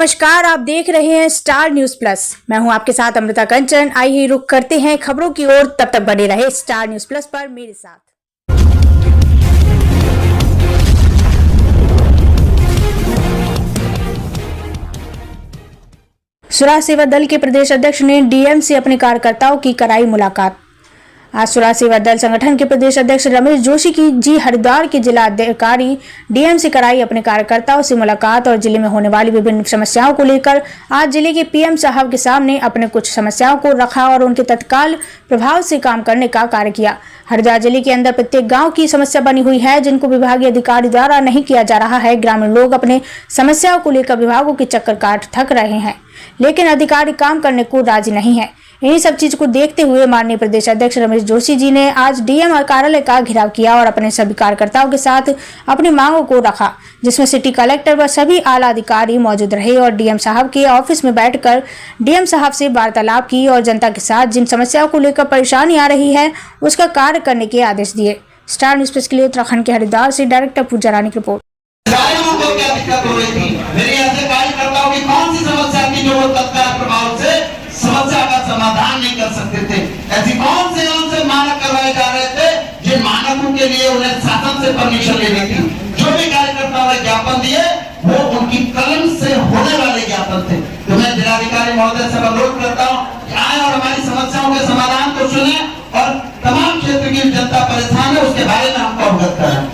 नमस्कार, आप देख रहे हैं स्टार न्यूज प्लस। मैं हूं आपके साथ अमृता कंचन। आइए रुक करते हैं खबरों की ओर। तब तक बने रहे स्टार न्यूज प्लस पर मेरे साथ। स्वराज सेवा दल के प्रदेश अध्यक्ष ने डीएम से अपने कार्यकर्ताओं की कराई मुलाकात। आज स्वराज सेवा दल संगठन के प्रदेश अध्यक्ष रमेश जोशी की जी हरिद्वार के जिला अधिकारी डीएम से कराई अपने कार्यकर्ताओं से मुलाकात और जिले में होने वाली विभिन्न समस्याओं को लेकर आज जिले के पीएम साहब के सामने अपने कुछ समस्याओं को रखा और उनके तत्काल प्रभाव से काम करने का कार्य किया। हरिद्वार जिले के अंदर प्रत्येक गांव की समस्या बनी हुई है, जिनको विभागीय अधिकारी द्वारा नहीं किया जा रहा है। ग्रामीण लोग अपने समस्याओं को लेकर विभागों के चक्कर काट थक रहे हैं, लेकिन अधिकारी काम करने को राजी नहीं है। इन्हीं सब चीज को देखते हुए माननीय प्रदेश अध्यक्ष रमेश जोशी जी ने आज डीएम कार्यालय का घेराव किया और अपने सभी कार्यकर्ताओं के साथ अपनी मांगों को रखा, जिसमें सिटी कलेक्टर व सभी आला अधिकारी मौजूद रहे और डीएम साहब के ऑफिस में बैठकर डीएम साहब से वार्तालाप की और जनता के साथ जिन समस्याओं को लेकर परेशानी आ रही है उसका कार्य करने के आदेश दिए। स्टार न्यूज प्लस के लिए उत्तराखंड के हरिद्वार से डायरेक्टर पूजा रानी की रिपोर्ट। समस्या का समाधान नहीं कर सकते थे। ऐसी कौन से मानक करवाए जा रहे थे जिन मानकों के लिए उन्हें शासन से परमिशन लेनी थी। जो भी कार्यकर्ताओं ने ज्ञापन दिए वो उनकी कलम से होने वाले ज्ञापन थे। तो मैं जिलाधिकारी महोदय से अनुरोध करता हूँ कि आए और हमारी समस्याओं के समाधान को सुने और तमाम क्षेत्र की जनता परेशान है उसके बारे में हमको अवगत कराएं।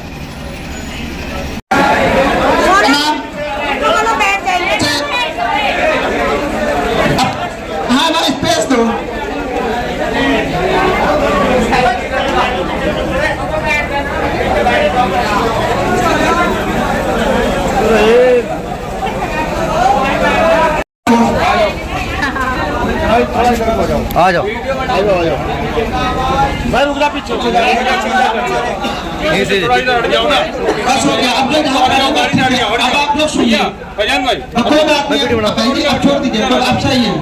आ जाओ भाई, रुक जा पीछे यहीं से बस हो गया। अब आप लोग सुनिए, फैजान भाई कोई बात नहीं, आप छोड़ दीजिए, आप सही हैं।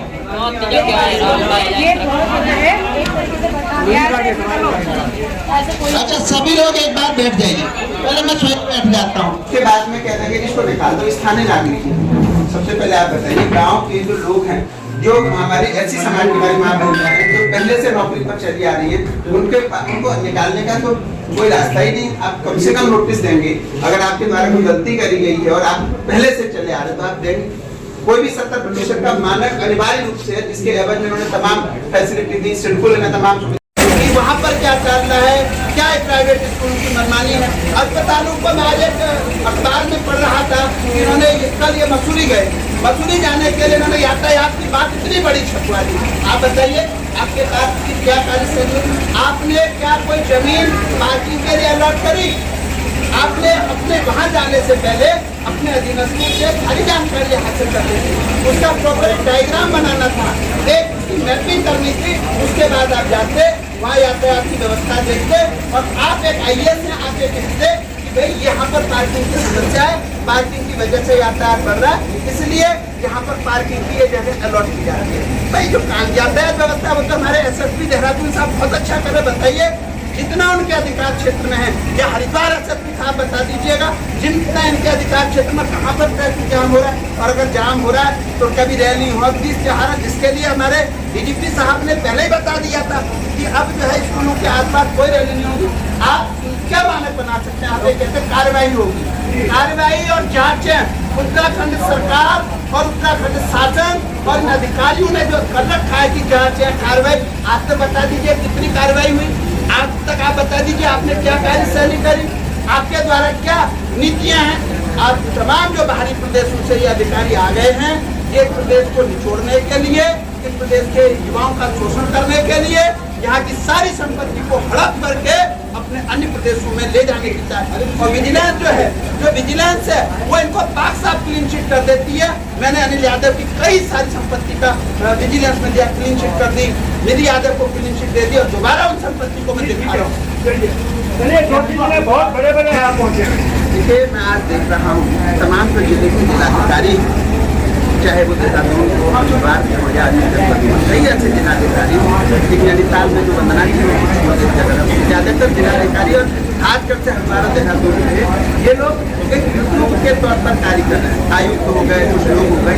अच्छा सभी लोग एक बार बैठ जाइए, पहले मैं स्वयं बैठ जाता हूँ, उसके बाद में कहते हैं कि इसको निकाल दो, स्थानीय नागरिक है। सबसे पहले आप बताइए, गांव के जो लोग हैं, जो हमारी ऐसी समाज की हमारी माँ बहन है जो पहले से नौकरी पर चली आ रही है, उनको निकालने का तो कोई रास्ता ही नहीं। आप कम से कम नोटिस देंगे। अगर आपके द्वारा कोई गलती करी गई है और आप पहले से चले आ रहे तो आप देंगे। कोई भी 70% का मानक अनिवार्य रूप से, जिसके एवज में उन्होंने तमाम फैसिलिटी दी, शेड्यूल में तमाम वहाँ पर क्या चल रहा है, क्या एक प्राइवेट स्कूल की मनमानी है। अस्पतालों को मैं आज एक अखबार में पढ़ रहा था कि इन्होंने कल ये मसूरी गए, मसूरी जाने के लिए इन्होंने यातायात की बात इतनी बड़ी छपवा दी। आप बताइए आपके पास की क्या कार्यशैली, आपने क्या कोई जमीन पार्किंग के लिए अलॉट करी? आपने अपने वहाँ जाने से पहले अपने अधीनस्थों से सारी जानकारी हासिल करनी थी, उसका प्रॉपर डायग्राम बनाना था, एक मैपिंग करनी थी। उसके बाद आप जाते वहाँ यातायात की व्यवस्था देखते और आप एक आईएएस हैं, आप ये कहते कि भाई यहाँ पर पार्किंग की समस्या है, पार्किंग की वजह से यातायात बढ़ रहा है, इसलिए यहाँ पर पार्किंग की ये जगह अलॉट की जा रही है। भाई जो यातायात व्यवस्था वो तो हमारे एसएसपी देहरादून साहब बहुत अच्छा कर रहे। बताइए जितना उनके अधिकार क्षेत्र में है, या हरिद्वार एसएसपी साहब बता दीजिएगा जितना इनके अधिकार क्षेत्र में कहाँ पर ट्रैफिक जाम हो रहा है, और अगर जाम हो रहा है तो कभी रैली हो, त्योहार, जिसके लिए हमारे डीजीपी साहब ने पहले ही बता दिया था कि अब जो है स्कूलों के आसपास कोई रैली नहीं होगी। आप क्या मानक बना सकते हैं? आप ये कहते हैं कार्रवाई होगी, कार्रवाई और जांचें उत्तराखंड सरकार और उत्तराखंड शासन और इन अधिकारियों ने जो कर रखा है कि जांच या कार्रवाई, आप तो बता दीजिए कितनी कार्रवाई हुई आज तक। आप बता दीजिए आपने क्या कार्यशैली करी, आपके द्वारा क्या नीतियां हैं। आप तमाम जो बाहरी प्रदेशों से ये अधिकारी आ गए हैं, ये प्रदेश को निचोड़ने के लिए, इस प्रदेश के युवाओं का शोषण करने के लिए, यहाँ की सारी संपत्ति को हड़प करके अपने अन्य प्रदेशों में ले जाने की चाहते हैं। और विजिलेंस जो है, जो विजिलेंस है वो इनको पाक साफ क्लीन चिट कर देती है। मैंने अनिल यादव की कई सारी संपत्ति का विजिलेंस में दिया, क्लीन चिट कर दी, निधि यादव को क्लीन चिट दे दी और दोबारा उन संपत्ति को मैं दिखा रहा हूँ। बहुत बड़े बड़े यहाँ पहुँचे। देखिए मैं आज देख रहा हूँ तमाम जो जिले के जिलाधिकारी चाहे वो देहरादून हो, हरिद्वार हो या कई ऐसे जिलाधिकारी एक नैनीताल में जो वंदना जी ज्यादातर जिलाधिकारी और खासकर से हमारा देहरादून में ये लोग एक यूट्यूब के तौर पर कार्य कर रहे हैं। आयुक्त हो गए, कुछ लोग हो गए,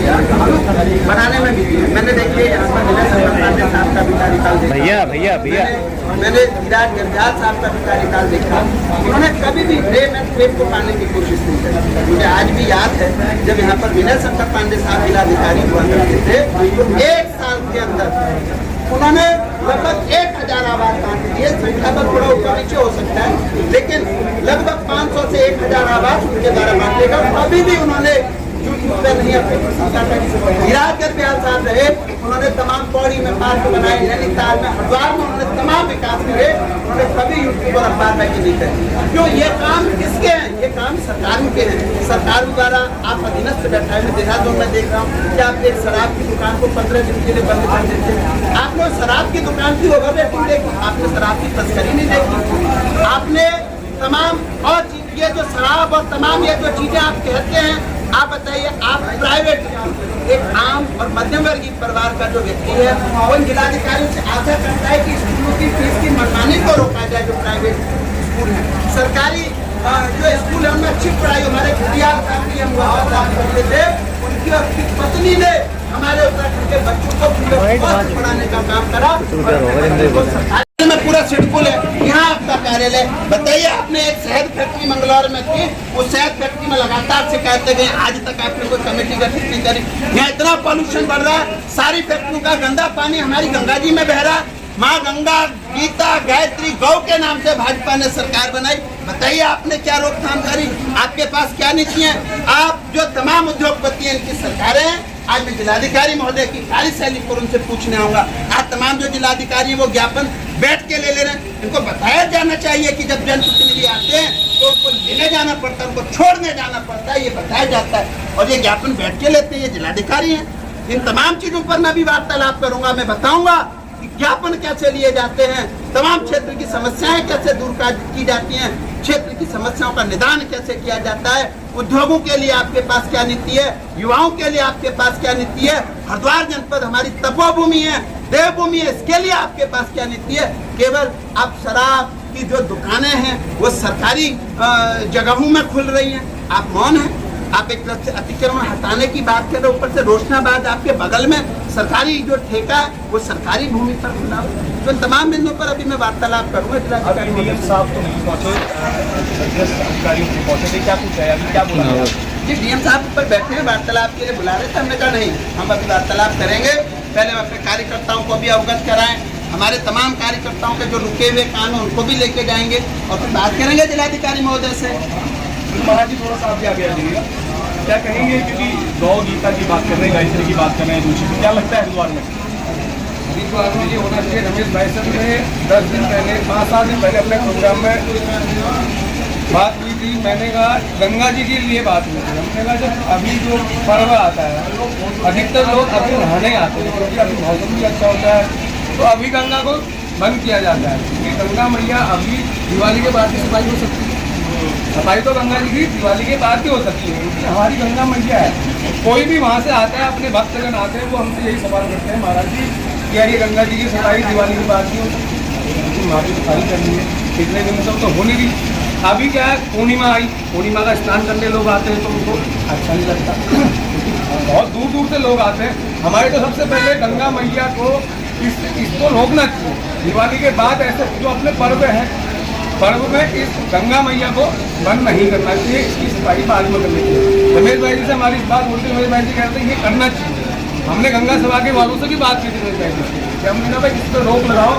बनाने में भी मैंने देखिए यहाँ पर विनय संपत साहब का भी कार्यकाल देखा। भैया मैंने विराट गरजाल साहब का भी कार्यकाल देखा। उन्होंने कभी भी प्रेम एंड प्रेम को पाने की कोशिश नहीं करी। मुझे आज भी याद है जब यहाँ पर विनय संपत पांडे साहब जिलाधिकारी हुआ करते थे तो 1 साल के अंदर उन्होंने लगभग 1000 आवास बांट दिए। संख्या पर थोड़ा ऊपर नीचे हो सकता है, लेकिन लगभग 500 से 1000 आवास उनके द्वारा बांटे गए। अभी भी उन्होंने यूट्यूब पे नहीं अपने विराट गरजाल साहब रहे, उन्होंने तमाम पौड़ी में पार्क बनाए, नैनीताल में, हरिद्वार में उन्होंने तमाम विकास किए। उन्होंने कभी यूट्यूब पर अखबार में नहीं करे। क्यों? ये काम किसके हैं? ये काम सरकारों के हैं। सरकार द्वारा आप अधीनस्थ बैठा है। देहरादून में देख रहा हूँ कि आप एक शराब की दुकान को 15 दिन के लिए बंद कर देते हैं। आपने शराब की दुकान की ओवर रेटिंग देखी, आपने शराब की तस्करी नहीं देखी, आपने तमाम और ये जो शराब और तमाम ये जो चीजें आप कहते हैं, आप बताइए, आप प्राइवेट एक आम और मध्यम वर्गीय परिवार का जो व्यक्ति है वो जिलाधिकारियों से आशा करता है कि स्कूलों की फीस की मनमानी को रोका जाए। जो प्राइवेट स्कूल है, सरकारी जो स्कूल है उनमें अच्छी पढ़ाई, हमारे खटियाल साहब हम करते थे, उनकी अपनी पत्नी ने हमारे उत्तराखंड के बच्चों को पढ़ाने का काम करा। में पूरा सिडकुल है, यहाँ आपका कार्यालय। बताइए, आपने एक शहद फैक्ट्री मंगलौर में थी, उस शहद फैक्ट्री में लगातार शिकायतें गई, आज तक आपने कोई कमेटी गठित नहीं करी। यहाँ इतना पॉल्यूशन बढ़ रहा है, सारी फैक्ट्रियों का गंदा पानी हमारी गंगा जी में बह रहा है। माँ गंगा, गीता, गायत्री, गौ के नाम से भाजपा ने सरकार बनाई। बताइए, आपने क्या रोकथाम करी? आपके पास क्या नीति है? आप जो तमाम उद्योगपति हैं, इनकी सरकारें हैं। आज मैं जिलाधिकारी महोदय की कार्यशैली पर उनसे पूछने आऊंगा। आज तमाम जो जिलाधिकारी वो ज्ञापन बैठ के ले रहे हैं। इनको बताया जाना चाहिए कि जब जनप्रतिनिधि आते हैं तो उनको लेने जाना पड़ता है, उनको छोड़ने जाना पड़ता है, ये बताया जाता है। और ये ज्ञापन बैठ के लेते हैं, ये जिलाधिकारी हैं। इन तमाम चीजों पर मैं भी वार्तालाप करूंगा। मैं बताऊंगा कि ज्ञापन कैसे लिए जाते हैं, तमाम क्षेत्र की समस्याएं कैसे दूर की जाती हैं, क्षेत्र की समस्याओं का निदान कैसे किया जाता है। उद्योगों के लिए आपके पास क्या नीति है, युवाओं के लिए आपके पास क्या नीति है। हरिद्वार जनपद हमारी तपोभूमि है, देवभूमि है, इसके लिए आपके पास क्या नीति है। केवल आप शराब की जो दुकानें हैं वो सरकारी जगहों में खुल रही हैं, आप मौन हैं। आप एक तरफ से अतिक्रमण हटाने की बात कर रहे हो, ऊपर से रोशनाबाद आपके बगल में सरकारी जो ठेका है वो सरकारी भूमि पर खुला हुआ। तो तमाम बिंदुओं पर अभी मैं वार्तालाप करूंगा। डीएम साहब तो नहीं पहुंचे, अधिकारियों से पहुंचे थे, क्या कुछ है अभी, क्या बोला? जी, डीएम साहब ऊपर बैठे हैं, वार्तालाप के लिए बुला रहे थे। हमने कहा नहीं, हम अभी वार्तालाप करेंगे, पहले हम अपने कार्यकर्ताओं को भी अवगत कराएं, हमारे तमाम कार्यकर्ताओं के जो रुके हुए काम है उनको भी लेके जाएंगे और फिर बात करेंगे जिलाधिकारी महोदय से। महाराज जी, थोड़ा सा आप आगे आ जाइएगा। क्या कहेंगे, क्योंकि गौ गीता की बात कर रहे हैं, गायत्री की बात कर रहे हैं, दूसरी क्या लगता है हरिद्वार में? अभी तो आज ये होना चाहिए। रमेश भाई साहब ने 10 दिन पहले, 5-7 दिन पहले अपने प्रोग्राम में बात हुई थी। मैंने कहा गंगा जी के लिए बात हुई थी। हमने कहा जब अभी जो पर्व आता है अधिकतर लोग अभी नहाने आते हैं, क्योंकि अभी मौसम भी अच्छा होता है, तो अभी गंगा को बंद किया जाता है। क्योंकि गंगा मैया अभी दिवाली के बाद ही सफाई हो सकती है। सफाई तो गंगा जी की दिवाली के बाद ही हो सकती है, क्योंकि हमारी गंगा मैया है। कोई भी वहाँ से आता है, अपने भक्तगण आते हैं, वो हमसे यही सवाल करते हैं, महाराज जी क्या ये गंगा जी की सफाई दिवाली के बाद ही हो सकती है? लेकिन वहाँ की सफाई करनी है, पिछले दिन सब तो हो नहीं रही। अभी क्या है, पूर्णिमा आई, पूर्णिमा का स्नान करने लोग आते हैं तो उनको अच्छा नहीं लगता, क्योंकि बहुत दूर दूर से लोग आते हैं। हमारे तो सबसे पहले गंगा मैया को इसको रोकना चाहिए। दिवाली के बाद ऐसे जो अपने पर्व हैं, पर्व में इस गंगा मैया को बंद नहीं करना चाहिए, इसकी सफाई बाद में करनी चाहिए। रमेश भाई जी से हमारी इस बात बोलते, रमेश भाई जी कहते हैं ये करना चाहिए। हमने गंगा सभा के वालों से भी बात की थी रमेश भाई जी कि हमने कहा भाई इस पर रोक लगाओ,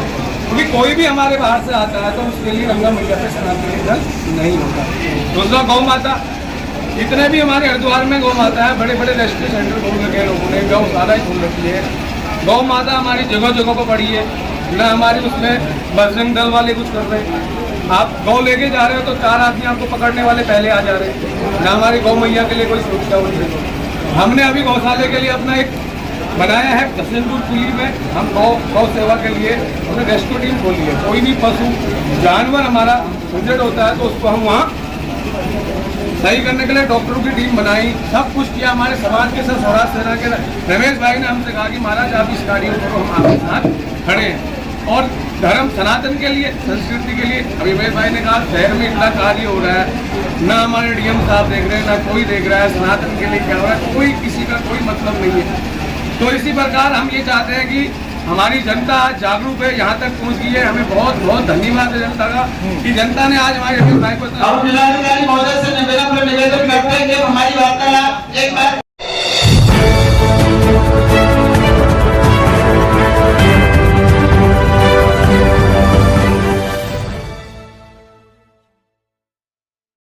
क्योंकि कोई भी हमारे बाहर से आता है तो उसके लिए गंगा मैया पे स्नान के लिए जल नहीं होता। दूसरा, गौ माता, जितने भी हमारे हरिद्वार में गौ माता है, बड़े बड़े रेस्क्यू सेंटर खोल रखे हैं लोगों ने, गौशाला ही खोल रखी है। गौ माता हमारी जगह जगह पर पड़ी है, न हमारे उसमें बजरंग दल वाले कुछ कर रहे हैं। आप गौ लेके जा रहे हो तो 4 आदमी आपको पकड़ने वाले पहले आ जा रहे हैं, न हमारी गौ मैया के लिए कोई सुरक्षा हो रही है। हमने अभी गौशाले के लिए अपना एक बनाया है जसवंतपुर पुली में, हम गौ सेवा के लिए हमने रेस्क्यू टीम खोली है। कोई भी पशु जानवर हमारा इंजर्ड होता है तो उसको हम वहाँ सही करने के लिए डॉक्टरों की टीम बनाई, सब कुछ किया। हमारे समाज के साथ स्वराज सेना के रमेश भाई ने हमसे कहा कि महाराज आप इस कार्य करो, हम आपके साथ खड़े हैं। और धर्म सनातन के लिए, संस्कृति के लिए अभी रमेश भाई ने कहा शहर में इतना कार्य हो रहा है, ना हमारे डीएम साहब देख रहे हैं, ना कोई देख रहा है सनातन के लिए क्या हो रहा है, कोई किसी का कोई मतलब नहीं है। तो इसी प्रकार हम ये चाहते हैं कि हमारी जनता आज जागरूक है, यहाँ तक पहुँच गई है। हमें बहुत बहुत धन्यवाद है जनता का कि जनता ने आज हमारे रमेश भाई को। और जिलाधिकारी महोदय से निवेदन करते हैं कि हमारी वार्तालाप एक बार